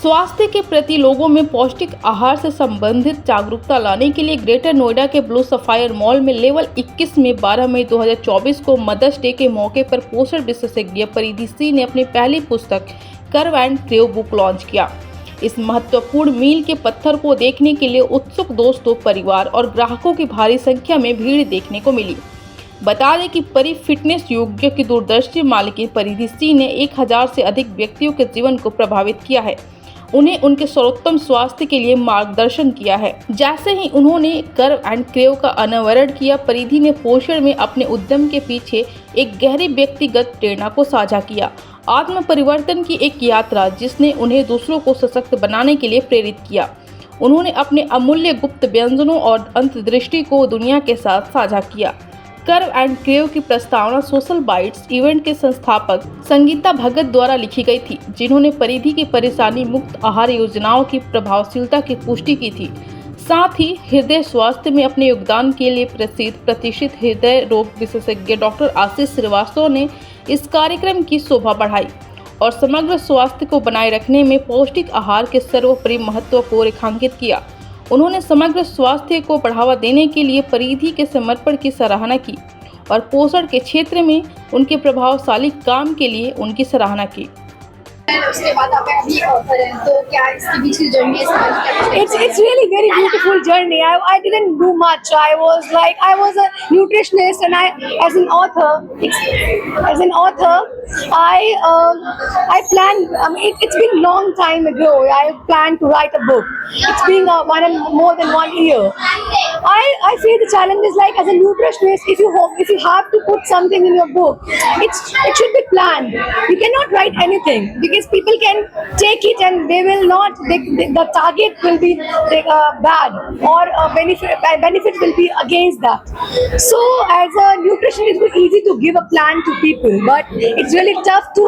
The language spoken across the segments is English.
स्वास्थ्य के प्रति लोगों में पौष्टिक आहार से संबंधित जागरूकता लाने के लिए ग्रेटर नोएडा के ब्लू सफायर मॉल में लेवल 21 में 12 मई 2024 को मदर्स डे के मौके पर पोषण विशेषज्ञ परिधि सी ने अपनी पहली पुस्तक curve and crave book launch किया। इस महत्वपूर्ण मील के पत्थर को देखने के लिए उत्सुक दोस्तों, परिवार और ग्राहकों की भारी संख्या में भीड़ देखने को मिली। बता दें कि परी फिटनेस योग्य की दूरदर्शी मालिकिन परिधि सी ने 1000 से अधिक व्यक्तियों के जीवन को प्रभावित किया है, उन्हें उनके सर्वोत्तम स्वास्थ्य के लिए मार्गदर्शन किया है। जैसे ही उन्होंने कर्व एंड क्रेव का अनावरण किया, परिधि ने पोषण में अपने उद्यम के पीछे एक गहरी व्यक्तिगत प्रेरणा को साझा किया। आत्म परिवर्तन की एक यात्रा जिसने उन्हें दूसरों को सशक्त बनाने के लिए प्रेरित किया। उन्होंने अपने अमूल्य गुप्त व्यंजनों और अंतर्दृष्टि को दुनिया के साथ साझा किया। कर्व एंड क्रेव की प्रस्तावना सोशल बाइट्स इवेंट के संस्थापक संगीता भगत द्वारा लिखी गई थी, जिन्होंने परिधि की परेशानी मुक्त आहार योजनाओं की प्रभावशीलता की पुष्टि की थी। साथ ही हृदय स्वास्थ्य में अपने योगदान के लिए प्रसिद्ध प्रतिष्ठित हृदय रोग विशेषज्ञ डॉक्टर आशीष श्रीवास्तव ने इस कार्यक्रम की शोभा बढ़ाई और समग्र स्वास्थ्य को बनाए रखने में पौष्टिक आहार के सर्वोपरि महत्व को रेखांकित किया। उन्होंने समग्र स्वास्थ्य को बढ़ावा देने के लिए परिधि के समर्पण की सराहना की और पोषण के क्षेत्र में उनके प्रभावशाली काम के लिए उनकी सराहना की। उसके बाद आप अभी ऑफर है, तो क्या इसके बीच की जर्नी है? It's really very beautiful journey. I didn't do much. I was a nutritionist, and as an author, I planned. I mean, it's been long time ago. I planned to write a book. It's been more than 1 year. I see the challenge is like as a nutritionist, if you have to put something in your book, it should be planned. You cannot write anything because people can take it and they will not. The target will be bad, or benefit will be against that. So as a nutritionist, it's easy to give a plan to people, but it's really tough to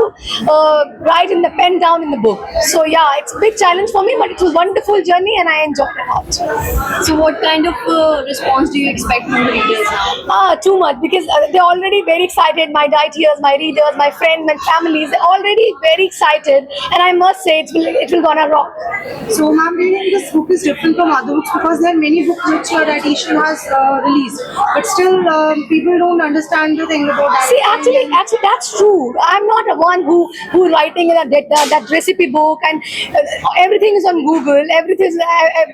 write in the pen down in the book. So yeah, it's a big challenge for me, but it's a wonderful journey and I enjoyed it a lot. So what kind of response do you expect from the readers now? Too much, because they're already very excited. My dieters, my readers, my friends, my families, they're already very excited, and I must say it will gonna rock. So ma'am, really this book is different from other books because there are many books which your dietitian has released, but still people don't understand the thing about that. See, actually, that's true. I'm not the one who writing that recipe book, and everything is on Google. Everything is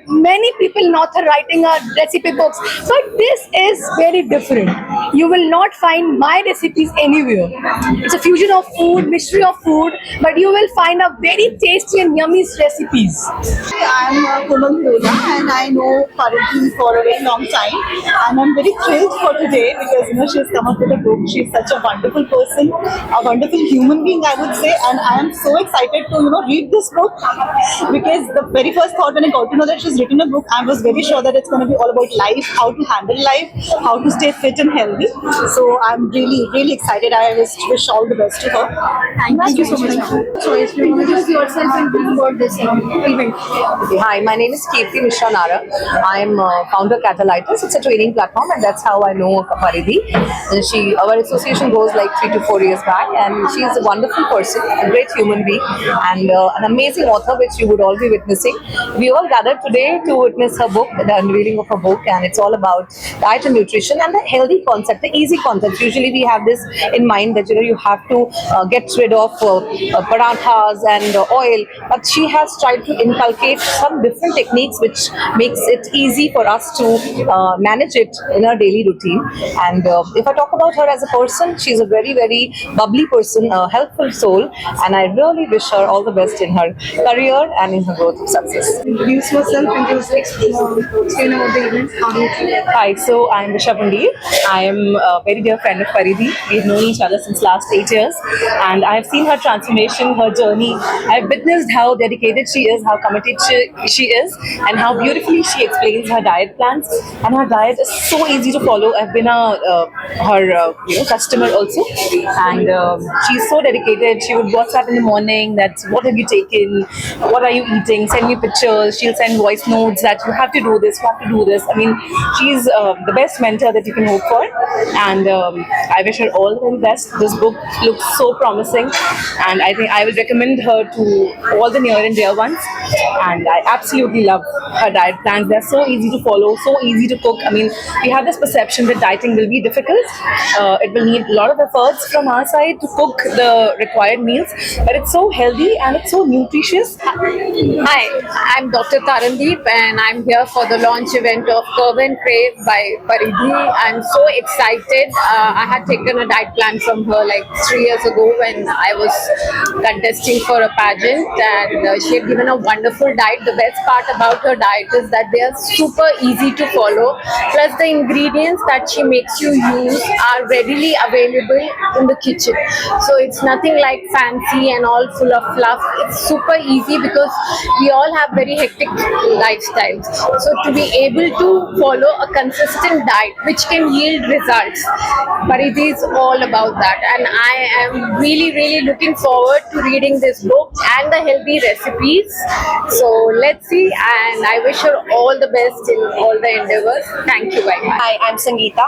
many people in author writing recipe books, but this is very different. You will not find my recipes anywhere. It's a fusion of food, mystery of food, but you will find a very tasty and yummy recipes. I'm Komal Lola, and I know Paridhi for a very long time, and I'm very thrilled for today because she's come up with a book. She's such a wonderful person, a wonderful human being, I would say, and I am so excited to read this book because the very first thought when I got to know that she's written a book, I was very sure that it's going to be all about life, how to handle life, how to stay fit and healthy. So I'm really excited. I wish all the best to her. Thank you so much. So introduce yourself and talk about this event. Hi, my name is Kirti Mishra Nara. I am founder Catalytus. It's a training platform, and that's how I know Paridhi. Our association goes like 3 to 4 years back, and she is a wonderful person, a great human being, and an amazing author, which you would all be witnessing. We all gathered today to witness her book, the unveiling of her book, and it's all about diet and nutrition and the healthy concept, the easy concept. Usually we have this in mind that you have to get rid of parathas and oil, but she has tried to inculcate some different techniques which makes it easy for us to manage it in our daily routine. And if I talk about her as a person, she's a very bubbly person, a helpful soul, and I really wish her all the best in her career and in her growth of success. Introduce yourself and just explain about the event. Hi, so I'm Visha Pandit. I am a very dear friend of Paridhi. We've known each other since last 8 years, and I've seen her transformation, her journey. I've witnessed how dedicated she is, how committed she is, and how beautifully she explains her diet plans. And her diet is so easy to follow. I've been her customer also, and she's so dedicated. She would WhatsApp in the morning that what have you taken, what are you eating, send me pictures. She'll send voice notes that you have to do this, you have to do this. I mean, she's the best mentor that you can hope for, and I wish her all the very best. This book looks so promising, and I think I will recommend her to all the near and dear ones. And I absolutely love her diet plans. They're so easy to follow, so easy to cook. I mean, we have this perception that dieting will be difficult. It will need a lot of efforts from our side to cook the required meals, but it's so healthy and it's so nutritious. Hi, I'm Dr. Tarandeep and I'm here for the launch event of Curve and Crave by Paridhi. I'm so excited. I had taken a diet plan from her like 3 years ago when I was contesting for a pageant, and she had given a wonderful diet. The best part about her diet is that they are super easy to follow. Plus the ingredients that she makes you use are readily available in the kitchen. So it's nothing like fancy and all full of fluff. It's super easy because we all have very hectic lifestyles. So to be able to follow a consistent diet which can yield results, Paridhi is all about that. And I am really looking forward to reading this book and the healthy recipes. So let's see, and I wish her all the best in all the endeavors. Thank you very much. Hi, I'm Sangeeta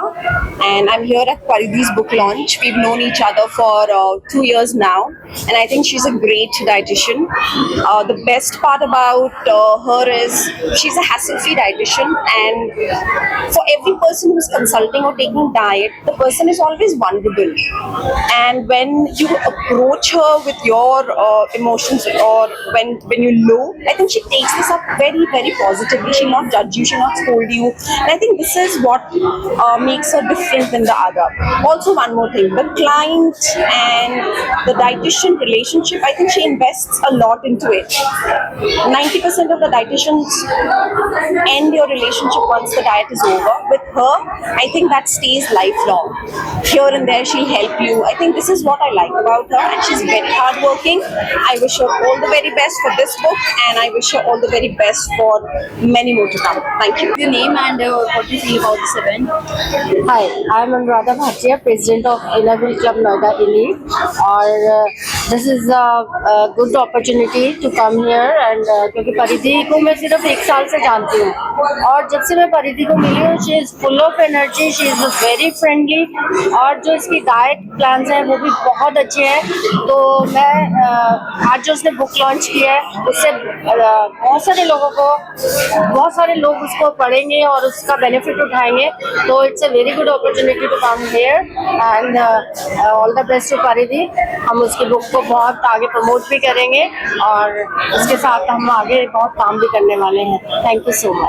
and I'm here at Paridhi's book launch. We've known each other for 2 years now, and I think she's a great dietitian. The best part about her is she's a hassle-free dietitian, and for every person who's consulting or taking diet, the person is always vulnerable. And when you approach her with your emotions, or when you're low, I think she takes this up very positively. She'll not judge you, she'll not scold you. And I think this is what makes her different than the other. Also, one more thing, the client and the dietitian relationship, I think she invests a lot into it. 90% of the dietitians end your relationship once the diet is over. With her, I think that stays lifelong. Here and there, she'll help you. I think this is what I like about her, and she's very hardworking. I wish her all the very best for this book, and I wish her all the very best for many more to come. Thank you. Your name and what do you feel about this event? Hi, I am Anuradha Bhatia, President of Inner Club Noida Delhi. और this is a good opportunity to come here, and क्योंकि परिधि को मैं सिर्फ 1 साल से जानती हूँ, और जब से मैं परिधि को मिली हूँ, she is full of energy, she is very friendly, और जो इसकी डाइट प्लान्स हैं वो भी बहुत अच्छे हैं. तो मैं आज जो उसने बुक लॉन्च किया है उससे बहुत सारे लोग उसको पढ़ेंगे और उसका बेनिफिट उठाएंगे. तो it's a very good opportunity to come here, and all the best to Paridhi. हम उसकी बुक को बहुत आगे प्रमोट भी करेंगे और उसके साथ हम आगे बहुत काम भी करने वाले हैं. Thank you so much.